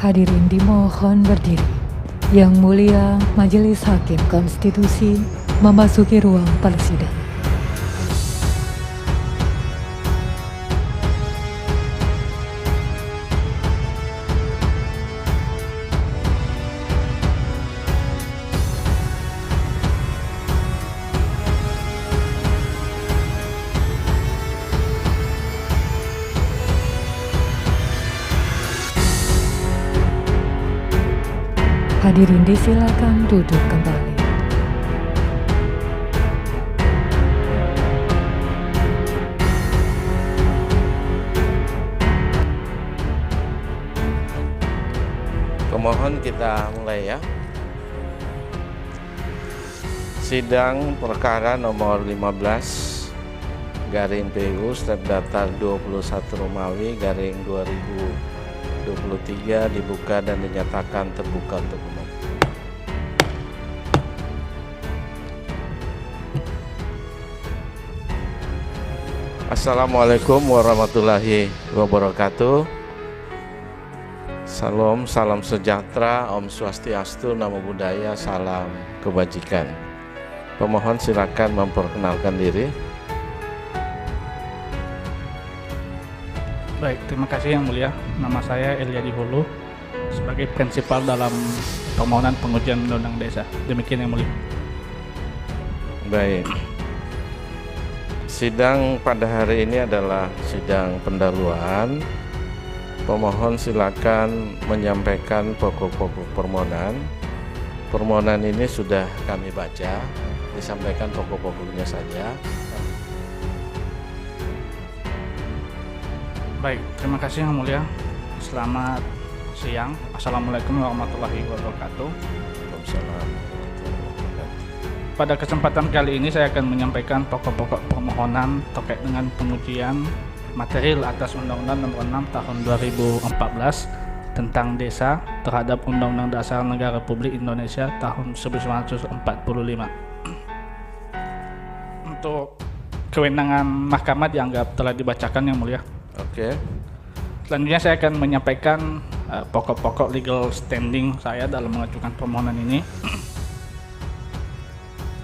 Hadirin dimohon berdiri. Yang Mulia Majelis Hakim Konstitusi memasuki ruang persidangan. Hadirin disilakan duduk kembali. Pemohon kita mulai ya. Sidang perkara nomor 15 garing PU step datar 21 Romawi garing 2023 dibuka dan dinyatakan terbuka untuk umum. Assalamualaikum warahmatullahi wabarakatuh. Salam sejahtera, Om Swastiastu, Namo Buddhaya, salam kebajikan. Pemohon silakan memperkenalkan diri. Baik, terima kasih Yang Mulia. Nama saya Eliadi Hulu sebagai prinsipal dalam permohonan pengujian undang-undang desa. Demikian Yang Mulia. Baik. Sidang pada hari ini adalah sidang pendahuluan. Pemohon silakan menyampaikan pokok-pokok permohonan. Permohonan ini sudah kami baca, disampaikan pokok-pokoknya saja. Baik, terima kasih Yang Mulia. Selamat siang. Assalamualaikum warahmatullahi wabarakatuh. Waalaikumsalam. Pada kesempatan kali ini saya akan menyampaikan pokok-pokok permohonan terkait dengan pengujian material atas Undang-Undang Nomor 6 Tahun 2014 tentang desa terhadap Undang-Undang Dasar Negara Republik Indonesia tahun 1945. Untuk kewenangan mahkamah dianggap telah dibacakan Yang Mulia. Oke. Selanjutnya saya akan menyampaikan pokok-pokok legal standing saya dalam mengajukan permohonan ini.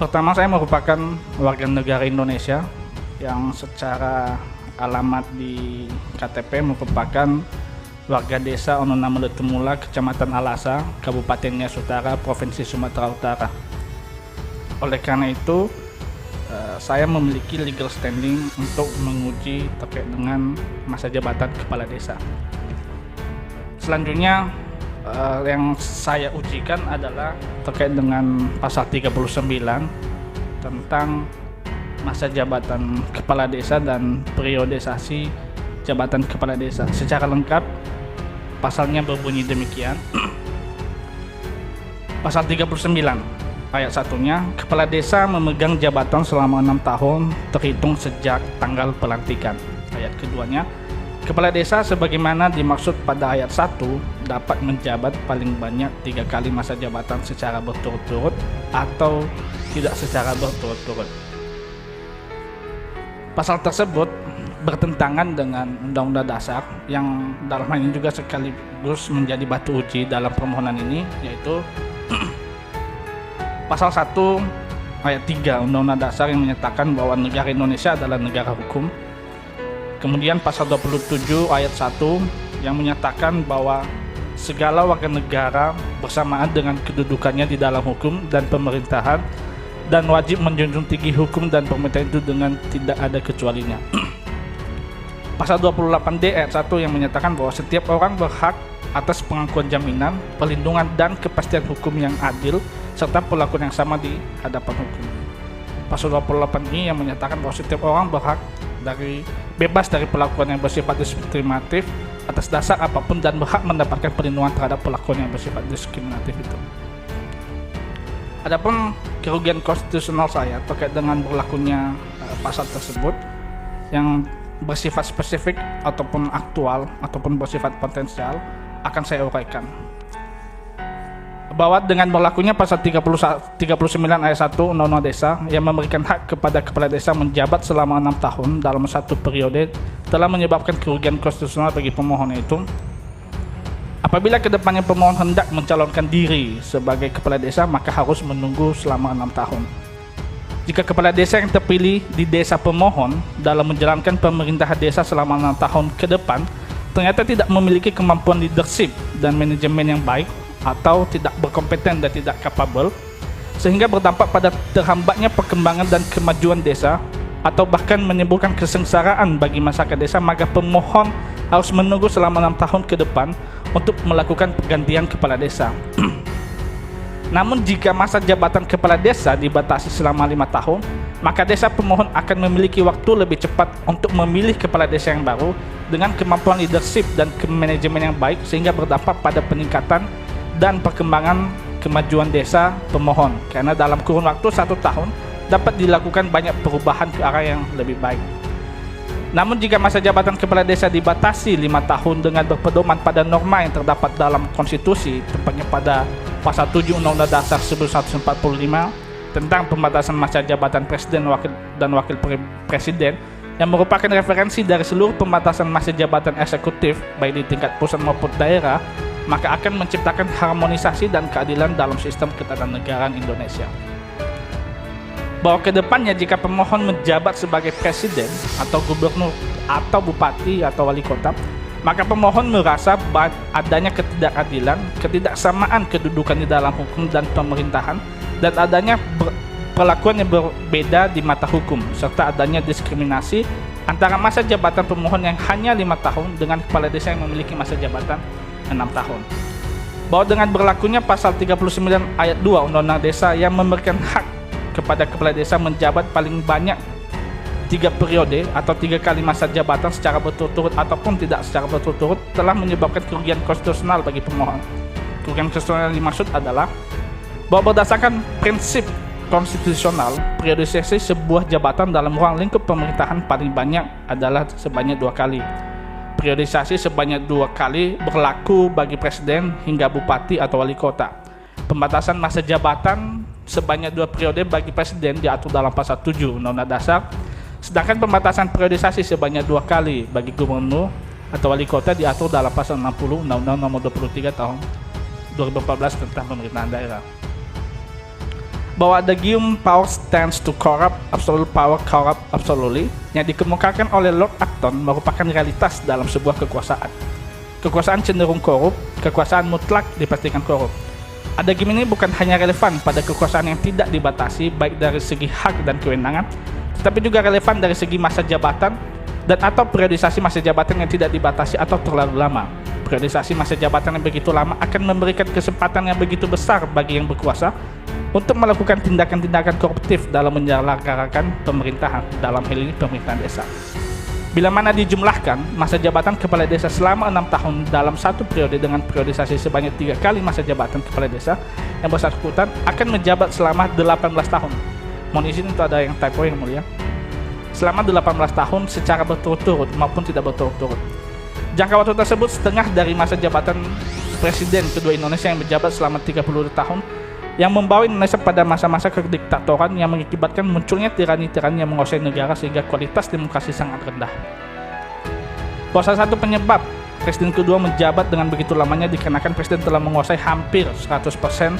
Pertama, saya merupakan warga negara Indonesia yang secara alamat di KTP merupakan warga desa Onona Meletumula, Kecamatan Alasa, Kabupaten Nias Utara, Provinsi Sumatera Utara. Oleh karena itu, saya memiliki legal standing untuk menguji terkait dengan masa jabatan kepala desa. Selanjutnya yang saya ujikan adalah terkait dengan pasal 39 tentang masa jabatan kepala desa dan periodisasi jabatan kepala desa. Secara lengkap, pasalnya berbunyi demikian. Pasal 39 ayat 1-nya, kepala desa memegang jabatan selama 6 tahun terhitung sejak tanggal pelantikan. Ayat keduanya, kepala desa sebagaimana dimaksud pada ayat 1 dapat menjabat paling banyak 3 kali masa jabatan secara berturut-turut atau tidak secara berturut-turut. Pasal tersebut bertentangan dengan Undang-Undang Dasar yang dalam hal ini juga sekaligus menjadi batu uji dalam permohonan ini, yaitu Pasal 1 ayat 3 Undang-Undang Dasar yang menyatakan bahwa negara Indonesia adalah negara hukum. Kemudian pasal 27 ayat 1 yang menyatakan bahwa segala warga negara bersamaan dengan kedudukannya di dalam hukum dan pemerintahan dan wajib menjunjung tinggi hukum dan pemerintahan itu dengan tidak ada kecualinya. Pasal 28D ayat 1 yang menyatakan bahwa setiap orang berhak atas pengakuan jaminan, perlindungan dan kepastian hukum yang adil serta perlakuan yang sama di hadapan hukum. Pasal 28I yang menyatakan bahwa setiap orang berhak bebas dari perlakuan yang bersifat diskriminatif atas dasar apapun dan berhak mendapatkan perlindungan terhadap perlakuan yang bersifat diskriminatif itu. Adapun kerugian konstitusional saya terkait dengan berlakunya pasal tersebut yang bersifat spesifik ataupun aktual ataupun bersifat potensial akan saya uraikan. Bahwa dengan berlakunya pasal 39 ayat 1 Undang-Undang Desa yang memberikan hak kepada kepala desa menjabat selama 6 tahun dalam satu periode telah menyebabkan kerugian konstitusional bagi pemohon itu. Apabila kedepannya pemohon hendak mencalonkan diri sebagai kepala desa, maka harus menunggu selama 6 tahun. Jika kepala desa yang terpilih di desa pemohon dalam menjalankan pemerintahan desa selama 6 tahun ke depan ternyata tidak memiliki kemampuan leadership dan manajemen yang baik, atau tidak berkompeten dan tidak capable, sehingga berdampak pada terhambatnya perkembangan dan kemajuan desa, atau bahkan menimbulkan kesengsaraan bagi masyarakat desa, maka pemohon harus menunggu selama 6 tahun ke depan untuk melakukan pergantian kepala desa. Namun jika masa jabatan kepala desa dibatasi selama 5 tahun, maka desa pemohon akan memiliki waktu lebih cepat untuk memilih kepala desa yang baru dengan kemampuan leadership dan manajemen yang baik, sehingga berdampak pada peningkatan dan perkembangan kemajuan desa pemohon, karena dalam kurun waktu 1 tahun dapat dilakukan banyak perubahan ke arah yang lebih baik. Namun jika masa jabatan kepala desa dibatasi 5 tahun dengan berpedoman pada norma yang terdapat dalam konstitusi, tepatnya pada pasal 7 Undang-Undang Dasar 1945 tentang pembatasan masa jabatan presiden dan wakil presiden, yang merupakan referensi dari seluruh pembatasan masa jabatan eksekutif baik di tingkat pusat maupun daerah, maka akan menciptakan harmonisasi dan keadilan dalam sistem ketatanegaraan Indonesia. Bahwa kedepannya jika pemohon menjabat sebagai presiden atau gubernur atau bupati atau wali kota, maka pemohon merasa adanya ketidakadilan, ketidaksamaan kedudukan di dalam hukum dan pemerintahan, dan adanya perlakuan yang berbeda di mata hukum, serta adanya diskriminasi antara masa jabatan pemohon yang hanya 5 tahun dengan kepala desa yang memiliki masa jabatan 6 tahun. Bahwa dengan berlakunya pasal 39 ayat 2 Undang-Undang Desa yang memberikan hak kepada kepala desa menjabat paling banyak 3 periode atau 3 kali masa jabatan secara berturut-turut ataupun tidak secara berturut-turut, telah menyebabkan kerugian konstitusional bagi pemohon. Kerugian konstitusional yang dimaksud adalah bahwa berdasarkan prinsip konstitusional, periodisasi sebuah jabatan dalam ruang lingkup pemerintahan paling banyak adalah sebanyak 2 kali. Periodisasi sebanyak 2 kali berlaku bagi presiden hingga bupati atau wali kota. Pembatasan masa jabatan sebanyak 2 periode bagi presiden diatur dalam pasal 7 Undang-Undang Dasar, sedangkan pembatasan periodisasi sebanyak 2 kali bagi gubernur atau wali kota diatur dalam pasal 60 Undang-Undang Nomor 23 tahun 2014 tentang pemerintahan daerah. Bahwa the given power stands to corrupt absolute power corrupt absolutely yang dikemukakan oleh Lord Acton merupakan realitas dalam sebuah kekuasaan. Kekuasaan cenderung korup, kekuasaan mutlak dipastikan korup. Adagim ini bukan hanya relevan pada kekuasaan yang tidak dibatasi baik dari segi hak dan kewenangan, tetapi juga relevan dari segi masa jabatan dan atau periodisasi masa jabatan yang tidak dibatasi atau terlalu lama. Periodisasi masa jabatan yang begitu lama akan memberikan kesempatan yang begitu besar bagi yang berkuasa untuk melakukan tindakan-tindakan koruptif dalam menyelenggarakan pemerintahan, dalam hal ini pemerintahan desa. Bila mana dijumlahkan masa jabatan kepala desa selama 6 tahun dalam 1 periode dengan periodisasi sebanyak 3 kali masa jabatan kepala desa, yang bersangkutan akan menjabat selama 18 tahun. Mohon izin itu ada yang typo yang mulia. Selama 18 tahun secara berturut-turut maupun tidak berturut-turut. Jangka waktu tersebut setengah dari masa jabatan presiden kedua Indonesia yang menjabat selama 30 tahun, yang membawa Indonesia pada masa-masa kediktatoran yang mengakibatkan munculnya tirani-tirani yang menguasai negara sehingga kualitas demokrasi sangat rendah. Bahwa salah satu penyebab presiden kedua menjabat dengan begitu lamanya dikarenakan presiden telah menguasai hampir 100%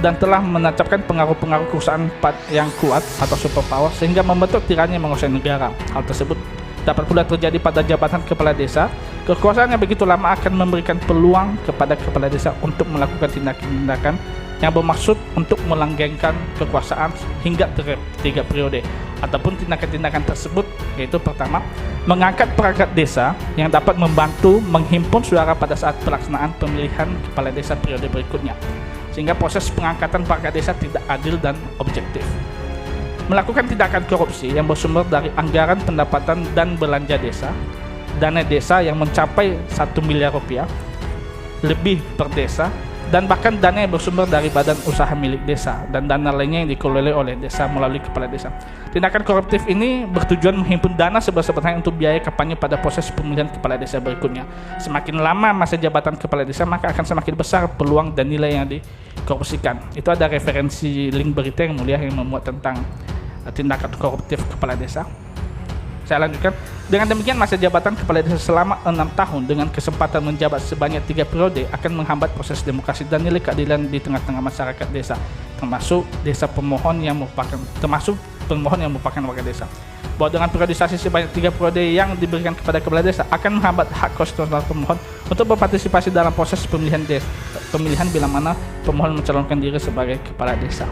dan telah menancapkan pengaruh-pengaruh kekuasaan yang kuat atau superpower sehingga membentuk tirani yang menguasai negara. Hal tersebut dapat pula terjadi pada jabatan kepala desa. Kekuasaan yang begitu lama akan memberikan peluang kepada kepala desa untuk melakukan tindakan-tindakan yang bermaksud untuk melanggengkan kekuasaan hingga 3 periode, ataupun tindakan-tindakan tersebut yaitu pertama, mengangkat perangkat desa yang dapat membantu menghimpun suara pada saat pelaksanaan pemilihan kepala desa periode berikutnya, sehingga proses pengangkatan perangkat desa tidak adil dan objektif. Melakukan tindakan korupsi yang bersumber dari anggaran pendapatan dan belanja desa, dana desa yang mencapai 1 miliar rupiah lebih per desa, dan bahkan dana yang bersumber dari badan usaha milik desa dan dana lainnya yang dikelola oleh desa melalui kepala desa. Tindakan koruptif ini bertujuan menghimpun dana sebesar-besarnya untuk biaya kampanye pada proses pemilihan kepala desa berikutnya. Semakin lama masa jabatan kepala desa, maka akan semakin besar peluang dan nilai yang dikorupsikan. Itu ada referensi link berita yang mulia yang memuat tentang tindakan koruptif kepala desa. Saya lanjutkan. Dengan demikian masa jabatan kepala desa selama 6 tahun dengan kesempatan menjabat sebanyak 3 periode akan menghambat proses demokrasi dan nilai keadilan di tengah-tengah masyarakat desa, termasuk pemohon yang merupakan warga desa. Bahwa dengan periodisasi sebanyak 3 periode yang diberikan kepada kepala desa akan menghambat hak konstitusional pemohon untuk berpartisipasi dalam proses pemilihan bila mana pemohon mencalonkan diri sebagai kepala desa.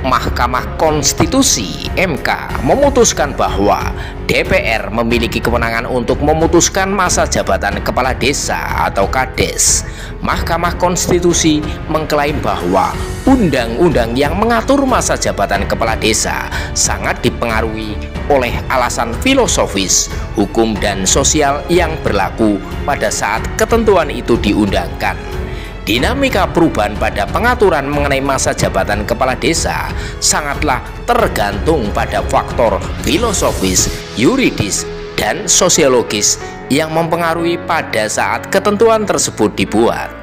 Mahkamah Konstitusi (MK) memutuskan bahwa DPR memiliki kewenangan untuk memutuskan masa jabatan kepala desa atau Kades. Mahkamah Konstitusi mengklaim bahwa undang-undang yang mengatur masa jabatan kepala desa sangat dipengaruhi oleh alasan filosofis, hukum, dan sosial yang berlaku pada saat ketentuan itu diundangkan. Dinamika perubahan pada pengaturan mengenai masa jabatan kepala desa sangatlah tergantung pada faktor filosofis, yuridis, dan sosiologis yang mempengaruhi pada saat ketentuan tersebut dibuat.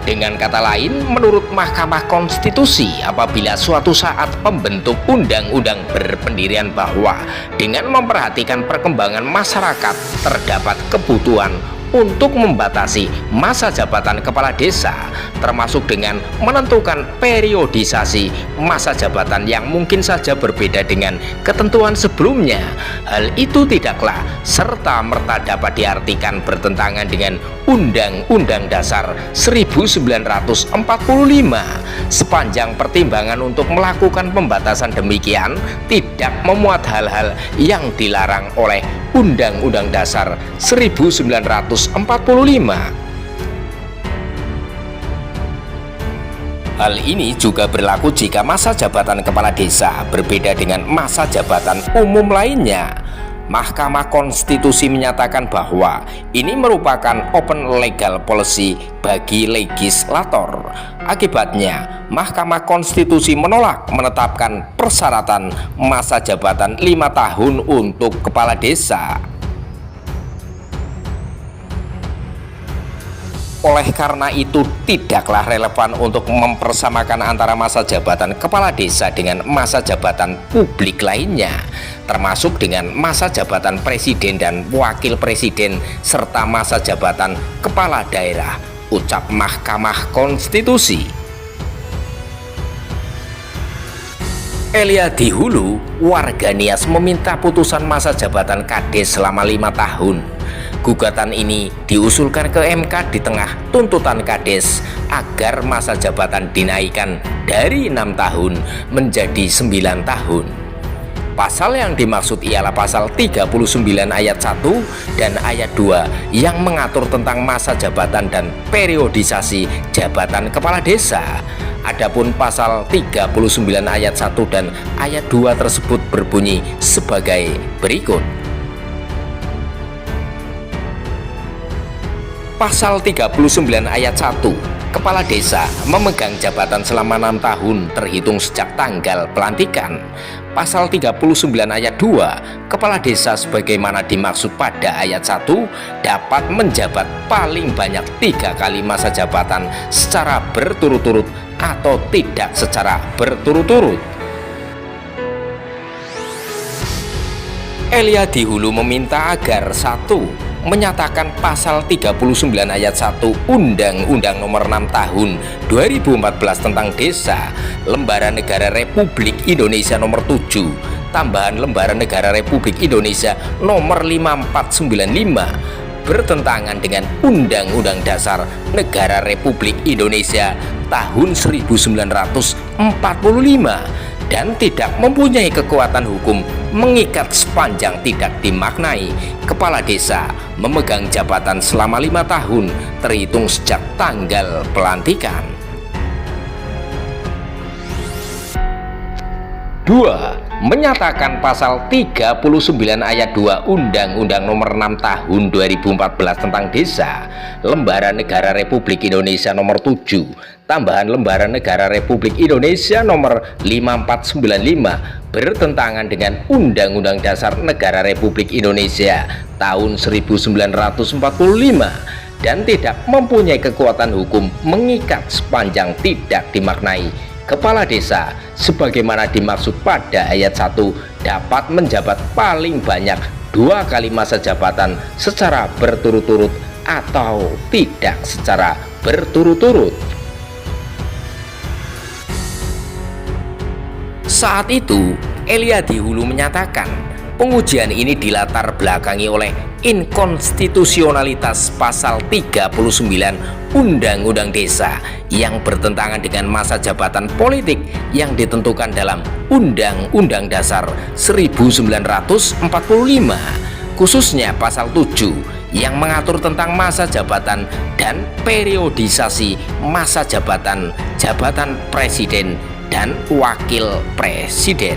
Dengan kata lain, menurut Mahkamah Konstitusi, apabila suatu saat pembentuk undang-undang berpendirian bahwa dengan memperhatikan perkembangan masyarakat terdapat kebutuhan untuk membatasi masa jabatan kepala desa, termasuk dengan menentukan periodisasi masa jabatan yang mungkin saja berbeda dengan ketentuan sebelumnya, hal itu tidaklah serta-merta dapat diartikan bertentangan dengan Undang-Undang Dasar 1945. Sepanjang pertimbangan untuk melakukan pembatasan demikian tidak memuat hal-hal yang dilarang oleh Undang-Undang Dasar 1945. Hal ini juga berlaku jika masa jabatan kepala desa berbeda dengan masa jabatan umum lainnya. Mahkamah Konstitusi menyatakan bahwa ini merupakan open legal policy bagi legislator. Akibatnya, Mahkamah Konstitusi menolak menetapkan persyaratan masa jabatan 5 tahun untuk kepala desa. Oleh karena itu, tidaklah relevan untuk mempersamakan antara masa jabatan kepala desa dengan masa jabatan publik lainnya, termasuk dengan masa jabatan presiden dan wakil presiden serta masa jabatan kepala daerah, ucap Mahkamah Konstitusi. Elia di Hulu, warga Nias meminta putusan masa jabatan Kades selama 5 tahun. Gugatan ini diusulkan ke MK di tengah tuntutan Kades agar masa jabatan dinaikkan dari 6 tahun menjadi 9 tahun. Pasal yang dimaksud ialah pasal 39 ayat 1 dan ayat 2 yang mengatur tentang masa jabatan dan periodisasi jabatan kepala desa. Adapun pasal 39 ayat 1 dan ayat 2 tersebut berbunyi sebagai berikut. Pasal 39 ayat 1, kepala desa memegang jabatan selama 6 tahun terhitung sejak tanggal pelantikan. Pasal 39 ayat 2, kepala desa sebagaimana dimaksud pada ayat 1 dapat menjabat paling banyak 3 kali masa jabatan secara berturut-turut atau tidak secara berturut-turut. Elia di Hulu meminta agar 1. Menyatakan pasal 39 ayat 1 Undang-Undang Nomor 6 Tahun 2014 tentang Desa, Lembaran Negara Republik Indonesia Nomor 7, tambahan Lembaran Negara Republik Indonesia Nomor 5495 bertentangan dengan Undang-Undang Dasar Negara Republik Indonesia tahun 1945 dan tidak mempunyai kekuatan hukum mengikat sepanjang tidak dimaknai kepala desa memegang jabatan selama 5 tahun terhitung sejak tanggal pelantikan. 2. Menyatakan pasal 39 ayat 2 Undang-Undang Nomor 6 Tahun 2014 tentang Desa, Lembaran Negara Republik Indonesia Nomor 7, tambahan Lembaran Negara Republik Indonesia Nomor 5495 bertentangan dengan Undang-Undang Dasar Negara Republik Indonesia tahun 1945 dan tidak mempunyai kekuatan hukum mengikat sepanjang tidak dimaknai. Kepala desa sebagaimana dimaksud pada ayat 1 dapat menjabat paling banyak 2 kali masa jabatan secara berturut-turut atau tidak secara berturut-turut. Saat itu, Elyadi Hulu menyatakan pengujian ini dilatar belakangi oleh inkonstitusionalitas pasal 39 Undang-Undang Desa yang bertentangan dengan masa jabatan politik yang ditentukan dalam Undang-Undang Dasar 1945, khususnya pasal 7 yang mengatur tentang masa jabatan dan periodisasi masa jabatan presiden dan wakil presiden.